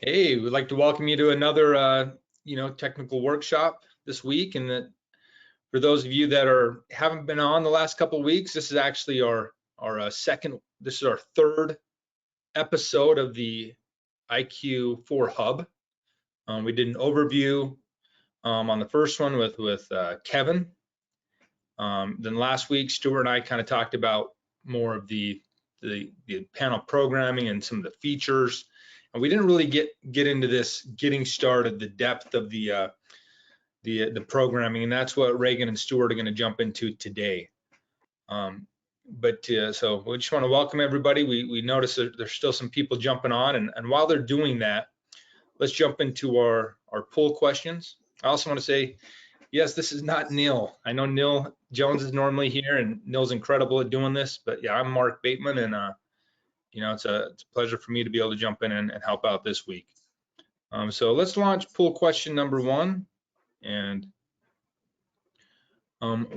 Hey, we'd like to welcome you to another, technical workshop this week. And that for those of you that haven't been on the last couple of weeks, this is actually our this is our third episode of the IQ4 Hub. We did an overview on the first one with Kevin. Then last week, Stuart and I kind of talked about more of the panel programming and some of the features. And we didn't really get into this getting started, the depth of the programming, and that's what Reagan and Stuart are going to jump into today. So we just want to welcome everybody. We notice that there's still some people jumping on, and while they're doing that, let's jump into our poll questions. I also want to say, yes, this is not Neil. I know Neil Jones is normally here, and Neil's incredible at doing this, but yeah, I'm Mark Bateman, and it's a pleasure for me to be able to jump in and help out this week. So let's launch poll question number one. And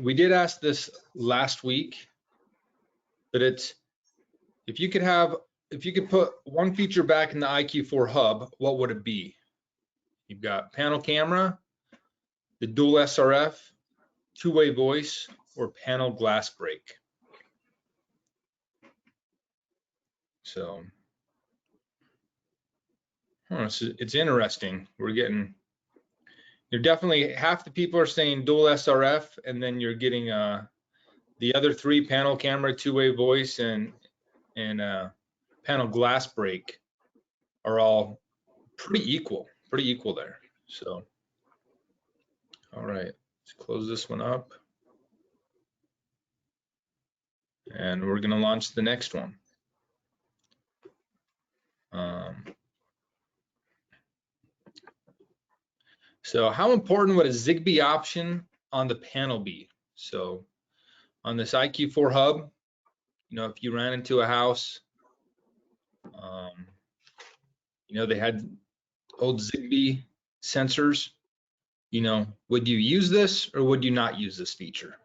we did ask this last week, but it's if you could put one feature back in the IQ4 Hub, what would it be? You've got panel camera, the dual SRF, two-way voice, or panel glass break. So it's interesting. You're definitely half the people are saying dual SRF, and then you're getting the other three, panel camera, two-way voice, and panel glass break, are all pretty equal there. So, all right, let's close this one up, and we're going to launch the next one. So how important would a Zigbee option on the panel be? So on this IQ4 Hub, if you ran into a house, they had old Zigbee sensors, would you use this or would you not use this feature?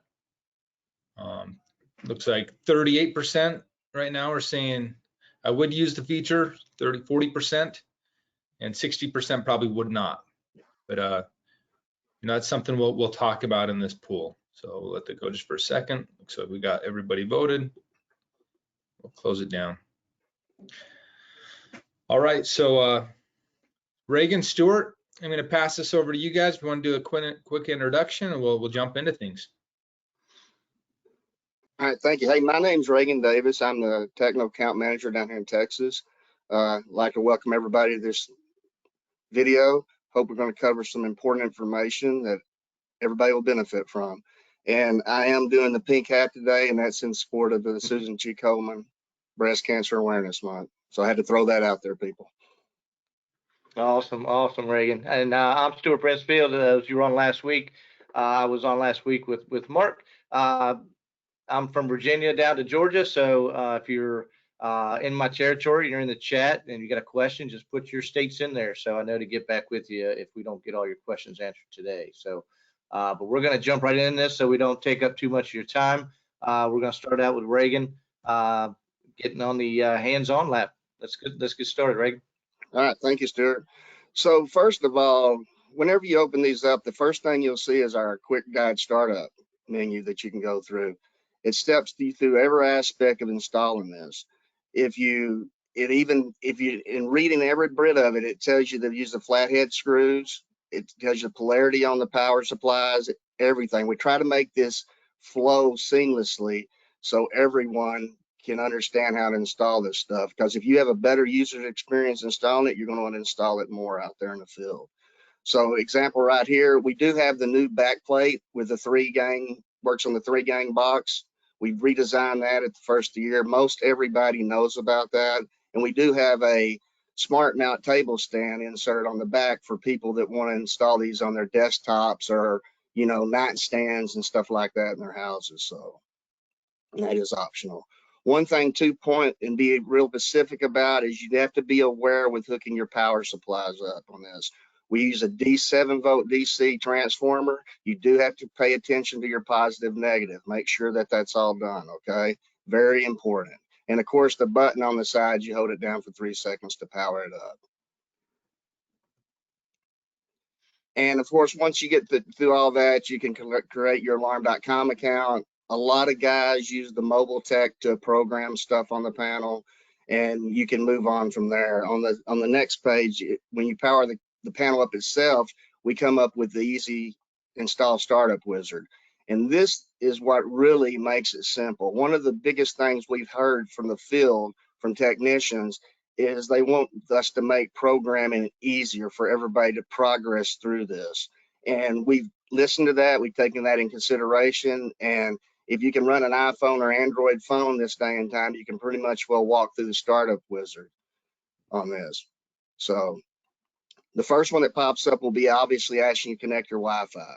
Looks like 38% right now are saying I would use the feature, 40%, and 60% probably would not. But that's something we'll talk about in this poll. So we'll let that go just for a second. Looks like we got everybody voted. We'll close it down. All right, so Reagan, Stuart, I'm going to pass this over to you guys. If you want to do a quick introduction, and we'll jump into things. All right, thank you. Hey, my name's Reagan Davis. I'm the technical account manager down here in Texas. I'd like to welcome everybody to this video. Hope we're going to cover some important information that everybody will benefit from. And I am doing the pink hat today, and that's in support of the Susan G. Komen Breast Cancer Awareness Month. So I had to throw that out there, people. Awesome, Reagan. And I'm Stuart Pressfield. As you were on last week, I was on last week with Mark. I'm from Virginia down to Georgia, so if you're in my territory, you're in the chat, and you got a question, just put your states in there so I know to get back with you if we don't get all your questions answered today. So, but we're going to jump right in this so we don't take up too much of your time. We're going to start out with Reagan getting on the hands-on lap. Let's get started, Reagan. All right, thank you, Stuart. So first of all, whenever you open these up, the first thing you'll see is our quick guide startup menu that you can go through. It steps you through every aspect of installing this. In reading every bit of it, it tells you to use the flathead screws. It tells you the polarity on the power supplies, everything. We try to make this flow seamlessly so everyone can understand how to install this stuff, because if you have a better user experience installing it, you're going to want to install it more out there in the field. So example right here, we do have the new backplate with the 3-gang, works on the 3-gang box. We redesigned that at the first of the year. Most everybody knows about that. And we do have a smart mount table stand insert on the back for people that want to install these on their desktops or, nightstands and stuff like that in their houses. So that is optional. One thing to point and be real specific about is you have to be aware with hooking your power supplies up on this. We use a D7 volt DC transformer. You do have to pay attention to your positive, negative. Make sure that that's all done, okay? Very important. And of course, the button on the side, you hold it down for 3 seconds to power it up. And of course, once you get through all that, you can create your alarm.com account. A lot of guys use the mobile tech to program stuff on the panel, and you can move on from there. On the next page, when you power the panel up itself, we come up with the easy install startup wizard. And this is what really makes it simple. One of the biggest things we've heard from the field, from technicians, is they want us to make programming easier for everybody to progress through this. And we've listened to that, we've taken that in consideration. And if you can run an iPhone or Android phone this day and time, you can pretty much well walk through the startup wizard on this. So the first one that pops up will be obviously asking you to connect your Wi-Fi.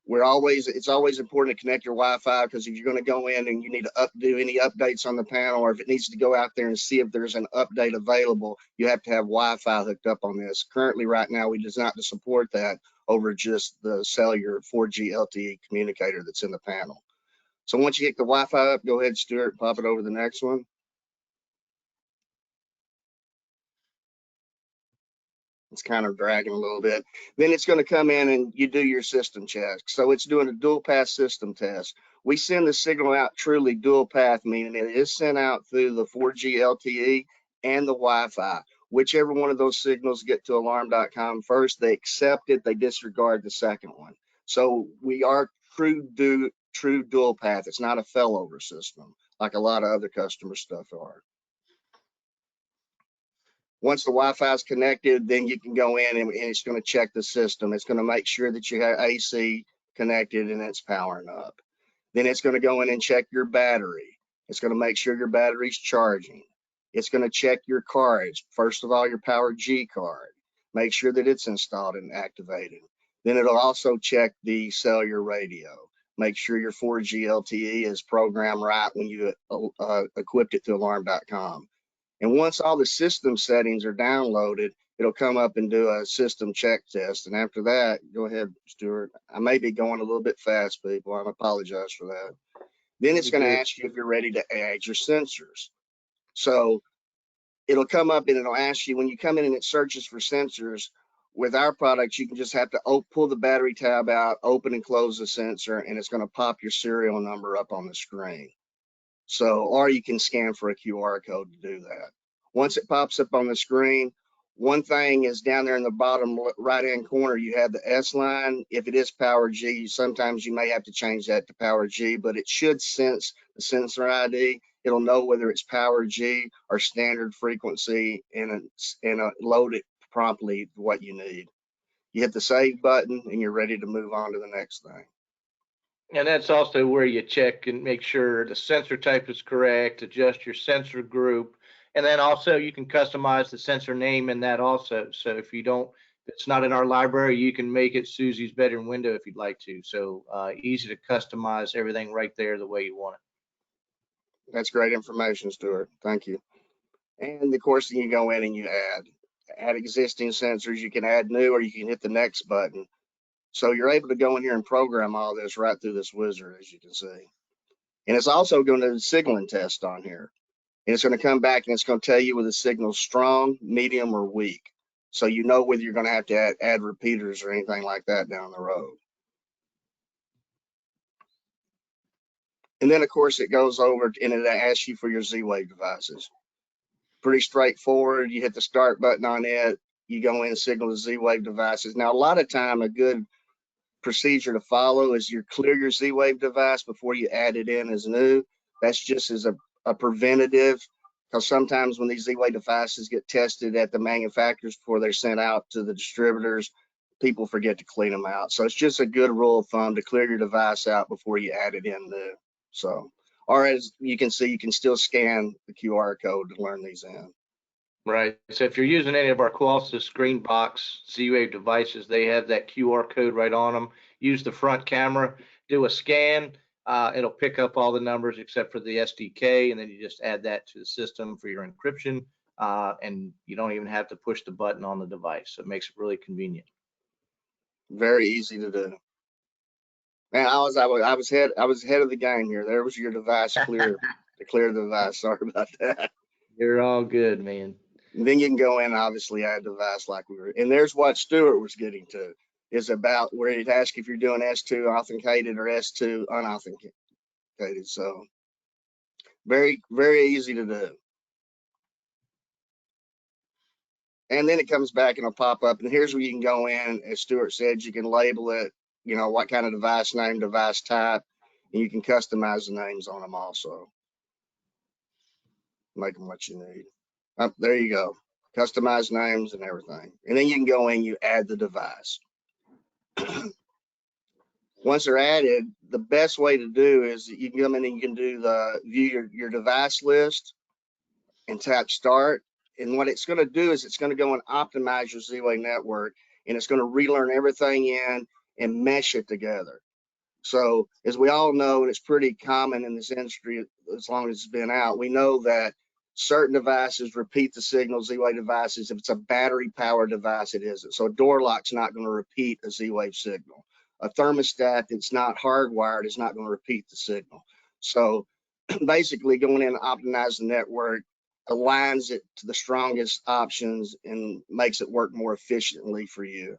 It's always important to connect your Wi-Fi, because if you're going to go in and you need to do any updates on the panel, or if it needs to go out there and see if there's an update available, you have to have Wi-Fi hooked up on this. Currently, right now, we does not support that over just the cellular 4G LTE communicator that's in the panel. So once you get the Wi-Fi up, go ahead, Stuart, pop it over the next one. It's kind of dragging a little bit. Then it's going to come in and you do your system check. So it's doing a dual path system test. We send the signal out truly dual path, meaning it is sent out through the 4G LTE and the Wi-Fi. Whichever one of those signals get to alarm.com first, they accept it, they disregard the second one. So we are true dual path. It's not a failover system like a lot of other customer stuff are. Once the Wi-Fi is connected, then you can go in and it's going to check the system. It's going to make sure that you have AC connected and it's powering up. Then it's going to go in and check your battery. It's going to make sure your battery's charging. It's going to check your cards. First of all, your Power G card. Make sure that it's installed and activated. Then it'll also check the cellular radio. Make sure your 4G LTE is programmed right when you equipped it to alarm.com. And once all the system settings are downloaded, it'll come up and do a system check test. And after that, go ahead, Stuart. I may be going a little bit fast, people. I apologize for that. Then it's going to ask you if you're ready to add your sensors. So it'll come up and it'll ask you, when you come in and it searches for sensors, with our products, you can just have to pull the battery tab out, open and close the sensor, and it's going to pop your serial number up on the screen. So, or you can scan for a QR code to do that. Once it pops up on the screen, one thing is down there in the bottom right-hand corner, you have the S line. If it is Power G, sometimes you may have to change that to Power G, but it should sense the sensor ID. It'll know whether it's Power G or standard frequency and load it promptly to what you need. You hit the save button and you're ready to move on to the next thing. And that's also where you check and make sure the sensor type is correct, adjust your sensor group, and then also you can customize the sensor name in that also. So if it's not in our library, you can make it Susie's bedroom window if you'd like to. So easy to customize everything right there the way you want it. That's great information, Stuart. Thank you. And of course, you go in and you add existing sensors. You can add new, or you can hit the next button. So you're able to go in here and program all this right through this wizard, as you can see. And it's also going to do signaling test on here. And it's going to come back and it's going to tell you whether the signal's strong, medium, or weak. So you know whether you're going to have to add repeaters or anything like that down the road. And then, of course, it goes over and it asks you for your Z-Wave devices. Pretty straightforward. You hit the start button on it. You go in and signal the Z-Wave devices. Now, a lot of time, a good procedure to follow is you clear your Z-Wave device before you add it in as new. That's just as a preventative, because sometimes when these Z-Wave devices get tested at the manufacturers before they're sent out to the distributors, people forget to clean them out. So it's just a good rule of thumb to clear your device out before you add it in new. So, or as you can see, you can still scan the QR code to learn these in. Right. So if you're using any of our Qolsys green box Z-Wave devices, they have that QR code right on them. Use the front camera, do a scan. It'll pick up all the numbers except for the SDK, and then you just add that to the system for your encryption, and you don't even have to push the button on the device. So it makes it really convenient. Very easy to do. Man, I was ahead of the game here. There was your device clear to clear the device. Sorry about that. You're all good, man. And then you can go in and obviously add device like we were, and there's what Stuart was getting to, is about where it asks if you're doing S2 authenticated or S2 unauthenticated. So very, very easy to do. And then it comes back and it'll pop up, and here's where you can go in, as Stuart said, you can label it, you know, what kind of device name, device type, and you can customize the names on them also. Make them what you need. There you go. Customize names and everything. And then you can go in, you add the device. Once they're added, the best way to do is you can come in and you can do the view your device list and tap start. And what it's going to do is it's going to go and optimize your Z-Wave network, and it's going to relearn everything in and mesh it together. So as we all know, and it's pretty common in this industry as long as it's been out, we know that certain devices repeat the signal, Z-Wave devices. If it's a battery powered device, it isn't. So a door lock's not going to repeat a Z-Wave signal. A thermostat that's not hardwired is not going to repeat the signal. So basically going in and optimize the network aligns it to the strongest options and makes it work more efficiently for you.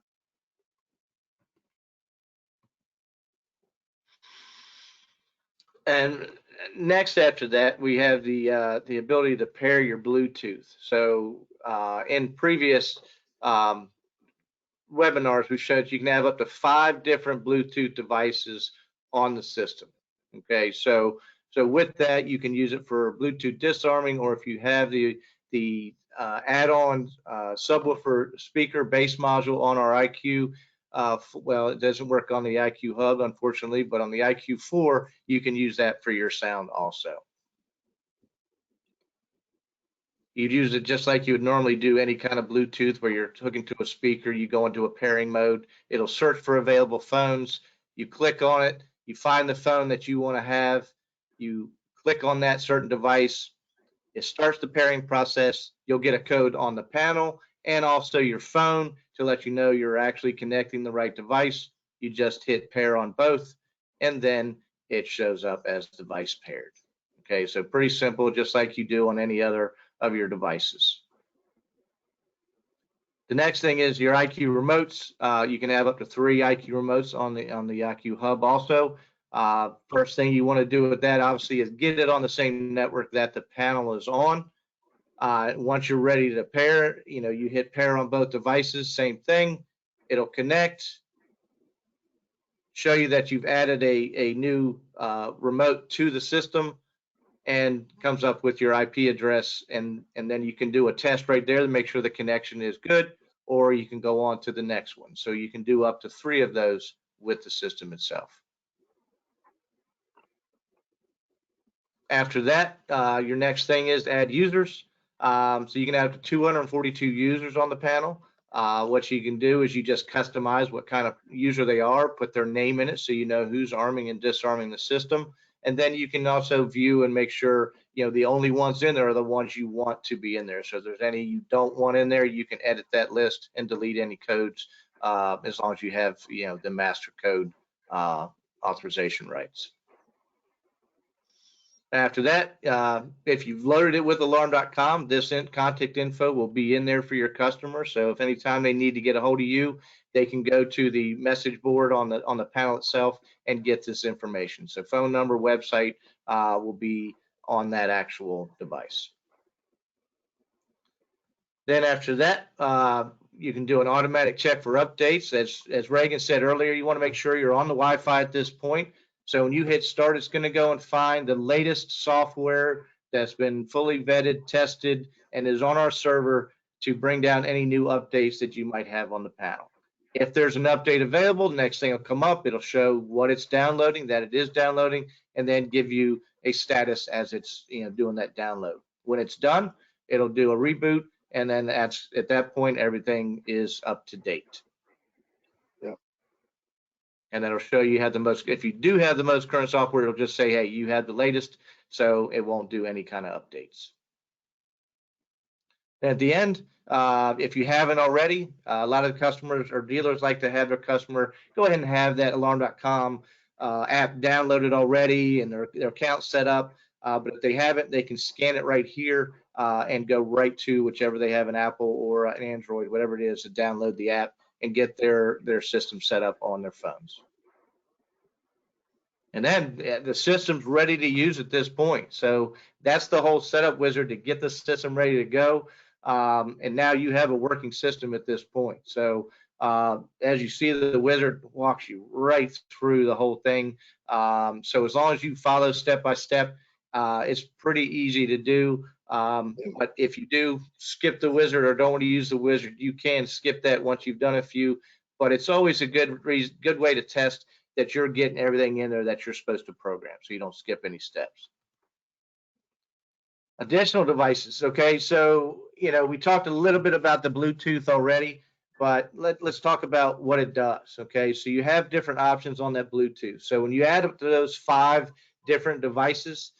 And next after that, we have the ability to pair your Bluetooth. So in previous webinars, we showed you can have up to 5 different Bluetooth devices on the system. Okay, so with that, you can use it for Bluetooth disarming, or if you have the add-on subwoofer speaker base module on our IQ. Well, it doesn't work on the IQ Hub, unfortunately, but on the IQ4, you can use that for your sound also. You'd use it just like you would normally do any kind of Bluetooth where you're hooking to a speaker. You go into a pairing mode. It'll search for available phones. You click on it. You find the phone that you want to have. You click on that certain device. It starts the pairing process. You'll get a code on the panel and also your phone to let you know you're actually connecting the right device. You just hit pair on both, and then it shows up as device paired. Okay, so pretty simple, just like you do on any other of your devices. The next thing is your IQ remotes. You can have up to 3 IQ remotes on the IQ Hub also. First thing you want to do with that, obviously, is get it on the same network that the panel is on. Once you're ready to pair, you hit pair on both devices, same thing. It'll connect, show you that you've added a new remote to the system, and comes up with your IP address, and then you can do a test right there to make sure the connection is good, or you can go on to the next one. So you can do up to 3 of those with the system itself. After that, your next thing is add users. So you can have 242 users on the panel. What you can do is you just customize what kind of user they are, put their name in it so you know who's arming and disarming the system. And then you can also view and make sure, the only ones in there are the ones you want to be in there. So if there's any you don't want in there, you can edit that list and delete any codes as long as you have, the master code authorization rights. After that, if you've loaded it with alarm.com, this contact info will be in there for your customer. So if anytime they need to get a hold of you, they can go to the message board on the panel itself and get this information. So phone number, website will be on that actual device. Then after that, you can do an automatic check for updates. As Reagan said earlier, you want to make sure you're on the Wi-Fi at this point. So when you hit start, it's going to go and find the latest software that's been fully vetted, tested, and is on our server to bring down any new updates that you might have on the panel. If there's an update available, the next thing will come up. It'll show what it's downloading, that it is downloading, and then give you a status as it's doing that download. When it's done, it'll do a reboot, and then at that point, everything is up to date. And that'll show you have the most. If you do have the most current software, it'll just say, hey, you have the latest, so it won't do any kind of updates. At the end, if you haven't already, a lot of customers or dealers like to have their customer go ahead and have that alarm.com app downloaded already and their account set up. But if they haven't, they can scan it right here and go right to whichever they have, an Apple or an Android, whatever it is, to download the app and get their system set up on their phones. And then the system's ready to use at this point. So that's the whole setup wizard to get the system ready to go. And now you have a working system at this point. So as you see, the wizard walks you right through the whole thing. So as long as you follow step by step, it's pretty easy to do. But if you do skip the wizard or don't want to use the wizard, you can skip that once you've done a few. But it's always a good way to test that you're getting everything in there that you're supposed to program, so you don't skip any steps. Additional devices. Okay, so we talked a little bit about the Bluetooth already, but let's talk about what it does. Okay, so you have different options on that Bluetooth. So when you add up to those 5 different devices,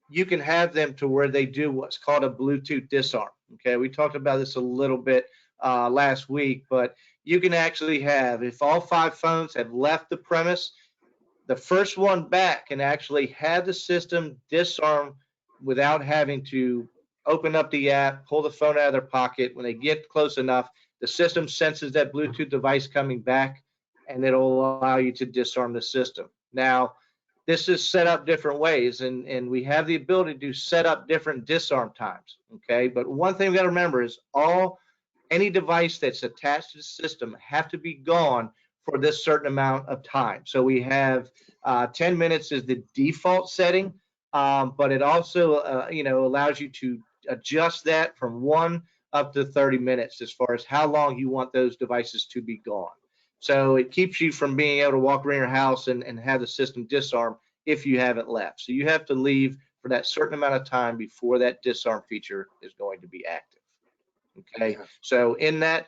you can have them to where they do what's called a Bluetooth disarm. Okay, we talked about this a little bit last week, but you can actually have, if all 5 phones have left the premise, the first one back can actually have the system disarm without having to open up the app, pull the phone out of their pocket. When they get close enough, the system senses that Bluetooth device coming back, and it'll allow you to disarm the system. Now, this is set up different ways, and we have the ability to set up different disarm times. Okay, but one thing we got to remember is any device that's attached to the system have to be gone for this certain amount of time. So we have 10 minutes is the default setting, but it also allows you to adjust that from 1 up to 30 minutes as far as how long you want those devices to be gone. So it keeps you from being able to walk around your house and have the system disarm if you haven't left. So you have to leave for that certain amount of time before that disarm feature is going to be active. Okay, so in that,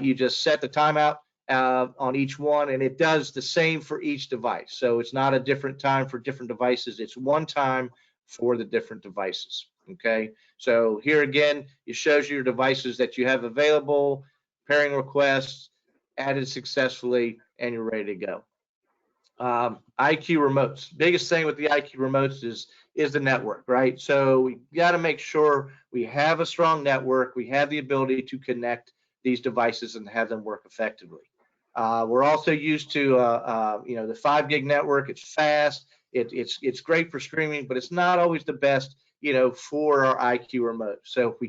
you just set the timeout on each one, and it does the same for each device. So it's not a different time for different devices. It's one time for the different devices. Okay, so here again, it shows you your devices that you have available, pairing requests, added successfully, and you're ready to go. IQ remotes. Biggest thing with the IQ remotes is the network, right? So we got to make sure we have a strong network. We have the ability to connect these devices and have them work effectively. We're also used to the 5 gig network. It's fast. It's great for streaming, but it's not always the best for our IQ remote. So if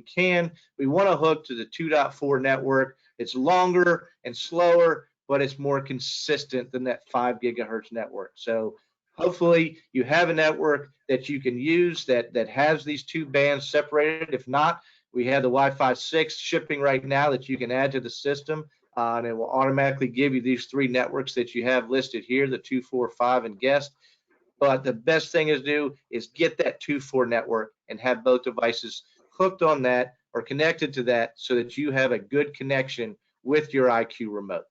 we want to hook to the 2.4 network. It's longer and slower, but it's more consistent than that 5 gigahertz network. So hopefully you have a network that you can use that has these 2 bands separated. If not, we have the Wi-Fi 6 shipping right now that you can add to the system, and it will automatically give you these 3 networks that you have listed here, the 2, 4, 5, and guest. But the best thing to do is get that 2.4 network and have both devices hooked on that or connected to that so that you have a good connection with your IQ remote.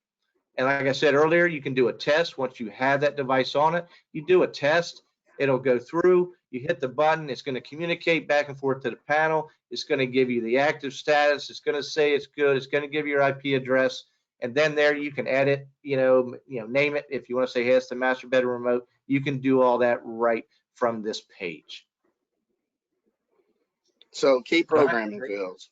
And like I said earlier, you can do a test. Once you have that device on it, you do a test. It'll go through. You hit the button. It's going to communicate back and forth to the panel. It's going to give you the active status. It's going to say it's good. It's going to give you your IP address. And then there you can edit, name it. If you want to say, hey, it's the master bedroom remote, you can do all that right from this page. So key programming fields.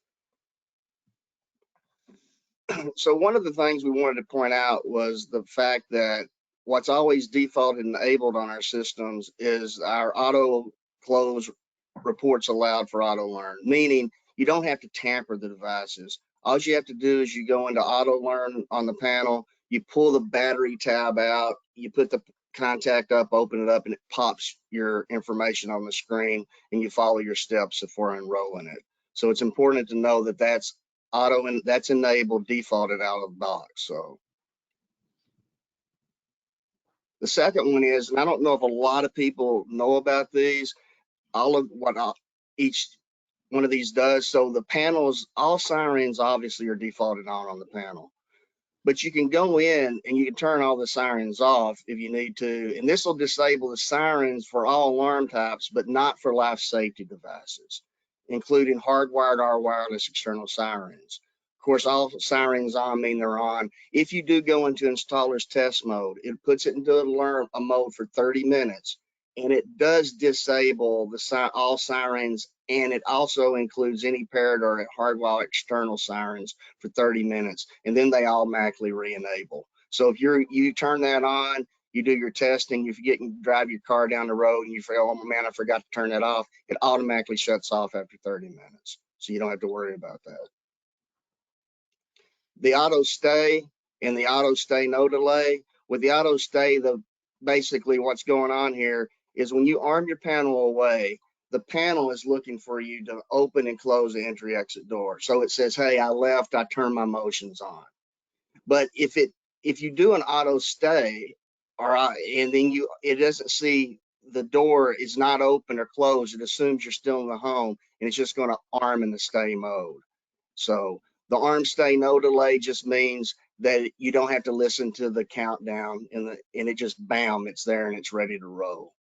So one of the things we wanted to point out was the fact that what's always defaulted and enabled on our systems is our auto close reports allowed for auto learn, meaning you don't have to tamper the devices. All you have to do is you go into auto learn on the panel, you pull the battery tab out, you put the contact up, open it up, and it pops your information on the screen, and you follow your steps before enrolling it. So it's important to know that that's auto and that's enabled, defaulted out of the box. So the second one is, and I don't know if a lot of people know about these, all of what each one of these does. So the panels, all sirens obviously are defaulted on the panel, but you can go in and you can turn all the sirens off if you need to. And this will disable the sirens for all alarm types, but not for life safety devices, including hardwired or wireless external sirens. Of course, all sirens on mean they're on. If you do go into installer's test mode, it puts it into a mode for 30 minutes. and it does disable all sirens, and it also includes any paired or hardwire external sirens for 30 minutes, and then they automatically re-enable. So if you turn that on, you do your testing, if you get and drive your car down the road and you feel, oh man, I forgot to turn that off, it automatically shuts off after 30 minutes. So you don't have to worry about that. The auto stay and the auto stay no delay. With the auto stay, basically what's going on here is when you arm your panel away, the panel is looking for you to open and close the entry exit door. So it says, hey, I left, I turned my motions on. But if you do an auto stay, and then it doesn't see the door is not open or closed, it assumes you're still in the home, and it's just going to arm in the stay mode. So the arm stay no delay just means that you don't have to listen to the countdown, and it just bam, it's there and it's ready to roll.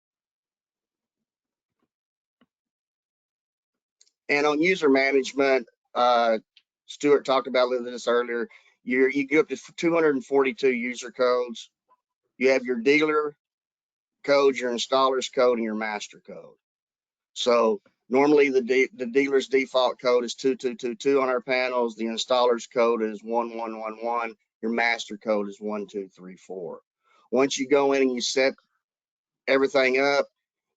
And on user management, Stuart talked about this earlier. You get up to 242 user codes. You have your dealer code, your installer's code, and your master code. So normally the dealer's default code is 2222 on our panels. The installer's code is 1111. Your master code is 1234. Once you go in and you set everything up,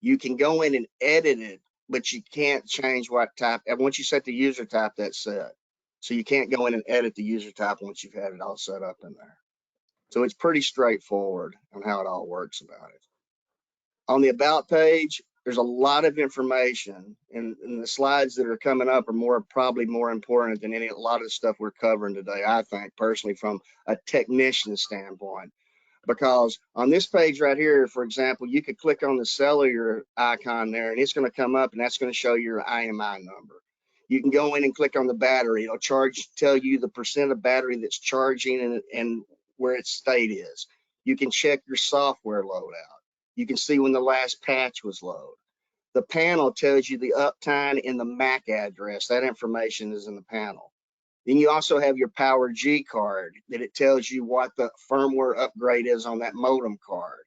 you can go in and edit it, but you can't change what type. And once you set the user type, that's set. So you can't go in and edit the user type once you've had it all set up in there. So it's pretty straightforward on how it all works about it. On the about page, there's a lot of information, and the slides that are coming up are probably more important than a lot of the stuff we're covering today, I think, personally, from a technician standpoint. Because on this page right here, for example, you could click on the cellular icon there, and it's going to come up, and that's going to show your IMI number. You can go in and click on the battery. It'll tell you the percent of battery that's charging and where its state is. You can check your software loadout. You can see when the last patch was loaded. The panel tells you the uptime and the MAC address. That information is in the panel. Then you also have your Power G card that it tells you what the firmware upgrade is on that modem card.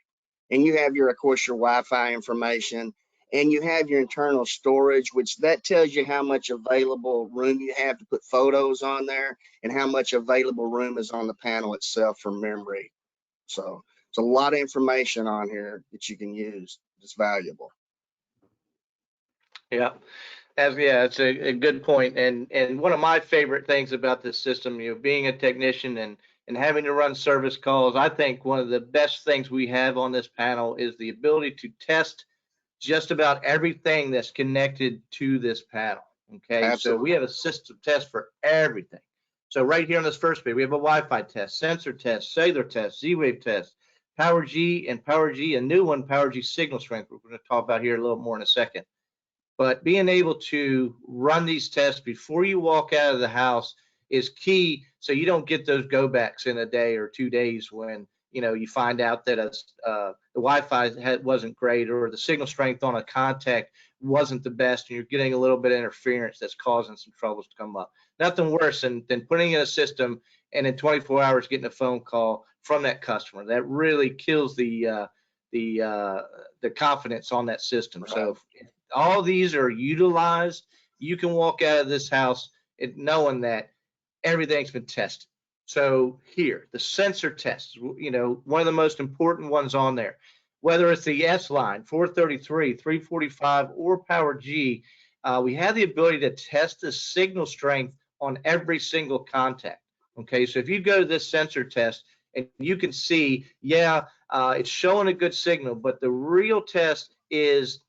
And you have of course, your Wi-Fi information, and you have your internal storage, which that tells you how much available room you have to put photos on there and how much available room is on the panel itself for memory. So there's a lot of information on here that you can use. It's valuable. Yeah. It's a good point. And one of my favorite things about this system, being a technician and having to run service calls, I think one of the best things we have on this panel is the ability to test just about everything that's connected to this panel. Okay. Absolutely. So we have a system test for everything. So right here on this first page, we have a Wi-Fi test, sensor test, cellular test, Z-Wave test, Power G, a new one, Power G signal strength, we're going to talk about here a little more in a second. But being able to run these tests before you walk out of the house is key, so you don't get those go backs in a day or 2 days when you find out that the Wi-Fi wasn't great, or the signal strength on a contact wasn't the best, and you're getting a little bit of interference that's causing some troubles to come up. Nothing worse than putting in a system and in 24 hours getting a phone call from that customer. That really kills the confidence on that system. Right. So if all these are utilized, you can walk out of this house knowing that everything's been tested. So here, the sensor tests, one of the most important ones on there, whether it's the S line, 433, 345, or Power G, we have the ability to test the signal strength on every single contact. Okay, so if you go to this sensor test, and you can see, it's showing a good signal, but the real test is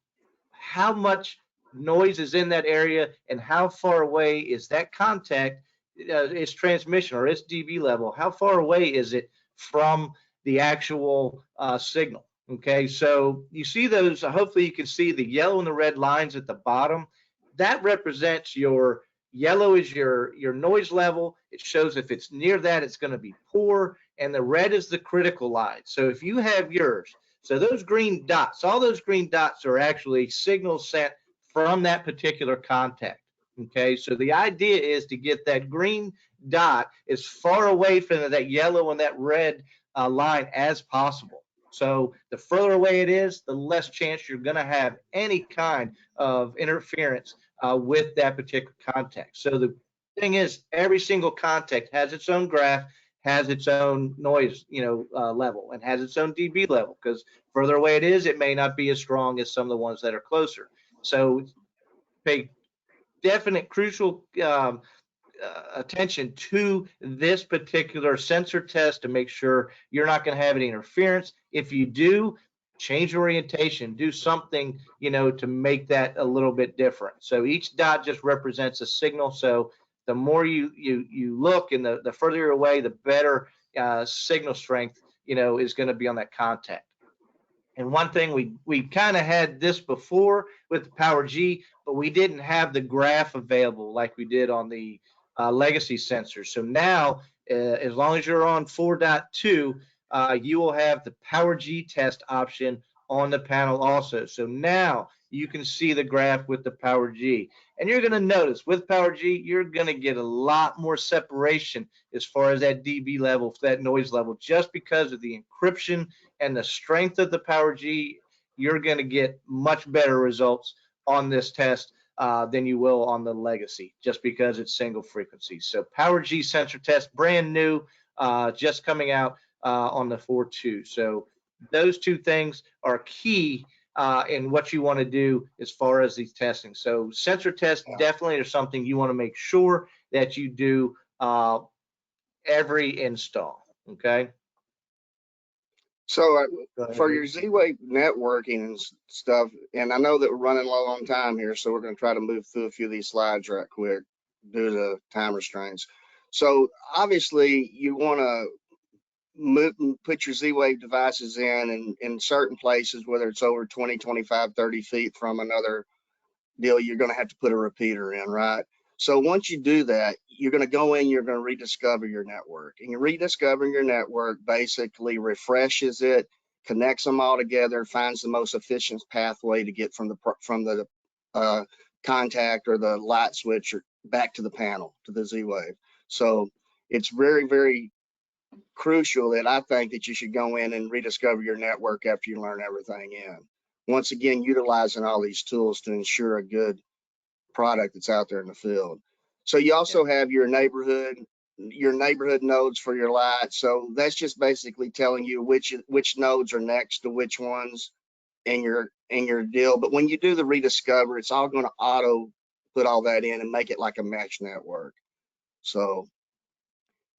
how much noise is in that area and how far away is that contact, its transmission or its dB level, how far away is it from the actual signal. Okay, so you see those, hopefully you can see the yellow and the red lines at the bottom. That represents your yellow is your noise level. It shows if it's near that, it's going to be poor, and the red is the critical line. So if you have yours, so those green dots, all those green dots are actually signals sent from that particular contact. Okay, so the idea is to get that green dot as far away from that yellow and that red line as possible. So the further away it is, the less chance you're going to have any kind of interference with that particular contact. So the thing is, every single contact has its own graph, has its own noise, level, and has its own dB level, because further away it is, it may not be as strong as some of the ones that are closer. So pay definite crucial attention to this particular sensor test to make sure you're not going to have any interference. If you do, change orientation, do something, to make that a little bit different. So each dot just represents a signal. So the more you look and the further you're away, the better signal strength, is going to be on that contact. And one thing, we kind of had this before with the Power G, but we didn't have the graph available like we did on the legacy sensors. So now, as long as you're on 4.2, you will have the Power G test option on the panel also. So now you can see the graph with the Power G. And you're going to notice with Power G, you're going to get a lot more separation as far as that dB level, that noise level, just because of the encryption and the strength of the Power G. You're going to get much better results on this test than you will on the legacy, just because it's single frequency. So Power G sensor test, brand new, just coming out on the 4.2. So those two things are key in what you want to do as far as these testing. So sensor tests definitely are something you want to make sure that you do every install. Okay. So for your Z-Wave networking and stuff, and I know that we're running low on time here, so we're going to try to move through a few of these slides right quick due to time restraints. So obviously you want to put your Z-Wave devices in certain places, whether it's over 20, 25, 30 feet from another deal, you're going to have to put a repeater in, right? So once you do that, you're going to go in, you're going to rediscover your network. And you're rediscovering your network basically refreshes it, connects them all together, finds the most efficient pathway to get from the contact or the light switch or back to the panel, to the Z-Wave. So it's very, very crucial that I think that you should go in and rediscover your network after you learn everything in. Once again, utilizing all these tools to ensure a good product that's out there in the field. So you also have your neighborhood nodes for your lights. So that's just basically telling you which nodes are next to which ones in your deal. But when you do the rediscover, it's all going to auto put all that in and make it like a mesh network. So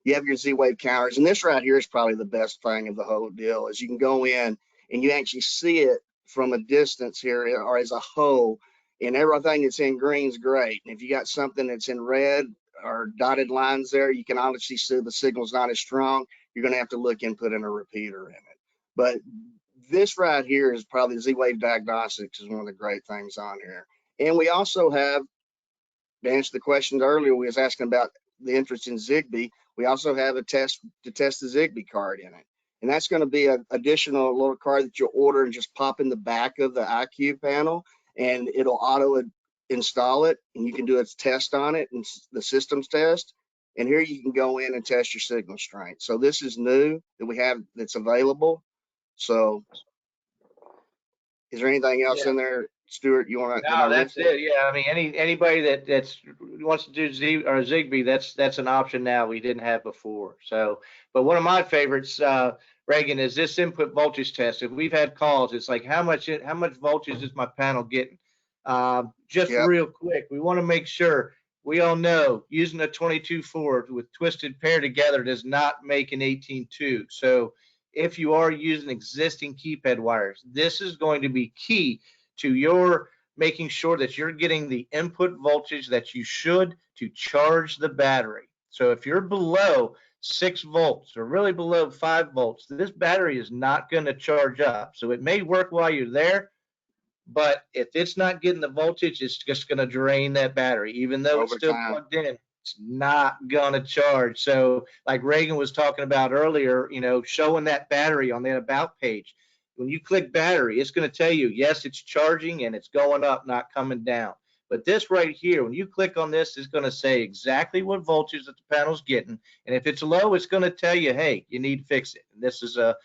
you have your Z-Wave counters, and this right here is probably the best thing of the whole deal, is you can go in and you actually see it from a distance here, or as a whole, and everything that's in green is great. And if you got something that's in red or dotted lines there, you can obviously see the signal's not as strong. You're going to have to look and put in a repeater in it. But this right here is probably Z-Wave Diagnostics is one of the great things on here. And we also have, to answer the question earlier, we was asking about the interest in Zigbee. We also have a test to test the Zigbee card in it. And that's going to be an additional little card that you'll order and just pop in the back of the IQ panel, and it'll auto install it, and you can do a test on it, and the systems test. And here you can go in and test your signal strength. So this is new that we have that's available. So is there anything else in there, Stuart, you want to? No, that's it. Yeah, I mean, anybody that wants to do Zigbee, that's an option now we didn't have before. So, but one of my favorites, Reagan, is this input voltage test. If we've had calls, it's like how much voltage is my panel getting? Real quick, we want to make sure. We all know using a 22.4 with twisted pair together does not make an 18.2. So if you are using existing keypad wires, this is going to be key to your making sure that you're getting the input voltage that you should to charge the battery. So if you're below 6 volts or really below 5 volts, this battery is not going to charge up. So it may work while you're there, but if it's not getting the voltage, it's just going to drain that battery. Even though it's still plugged in, it's not going to charge. So like Reagan was talking about earlier, showing that battery on that about page. When you click battery, it's going to tell you, yes, it's charging and it's going up, not coming down. But this right here, when you click on this, it's going to say exactly what voltage that the panel's getting. And if it's low, it's going to tell you, hey, you need to fix it. And this is a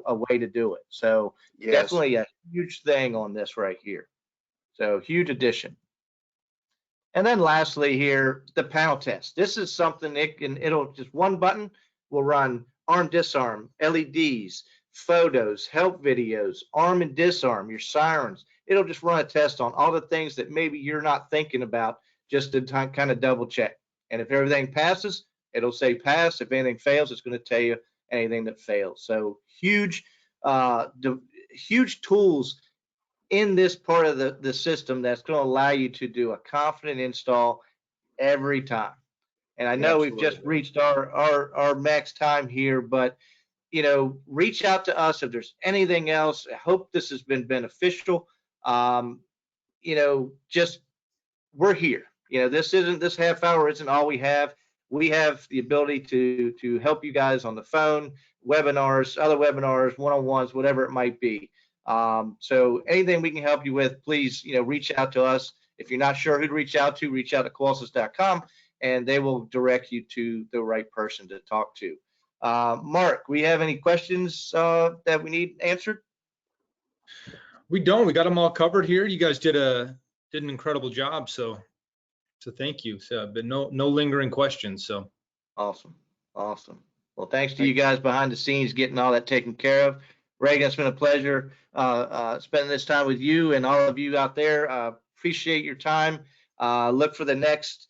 way to do it. So Yes. definitely a huge thing on this right here. So huge addition. And then lastly here, the panel test. This is something it'll just one button will run arm, disarm, LEDs, photos, help videos, arm and disarm, your sirens. It'll just run a test on all the things that maybe you're not thinking about, just to kind of double check. And if everything passes, it'll say pass. If anything fails, it's going to tell you anything that fails. So huge tools in this part of the system that's going to allow you to do a confident install every time. And I know we've just reached our max time here, but reach out to us if there's anything else. I hope this has been beneficial. Just we're here. This half hour isn't all we have. We have the ability to help you guys on the phone, webinars, other webinars, one-on-ones, whatever it might be. So anything we can help you with, please, reach out to us. If you're not sure who to reach out to Qolsys.com, and they will direct you to the right person to talk to. Mark, we have any questions that we need answered? We don't. We got them all covered here. You guys did an incredible job. So thank you. So, but no lingering questions. So awesome. Well, thanks to you guys behind the scenes getting all that taken care of. Reagan, it's been a pleasure spending this time with you and all of you out there. Appreciate your time. Look for the next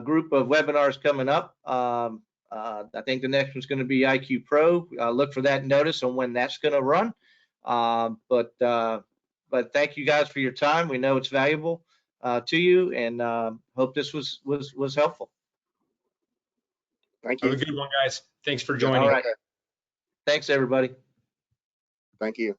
group of webinars coming up. I think the next one's going to be IQ Pro. Look for that notice on when that's going to run. But thank you guys for your time. We know it's valuable to you, and hope this was helpful. Thank you. Have a good one, guys. Thanks for joining. All right. Thanks, everybody. Thank you.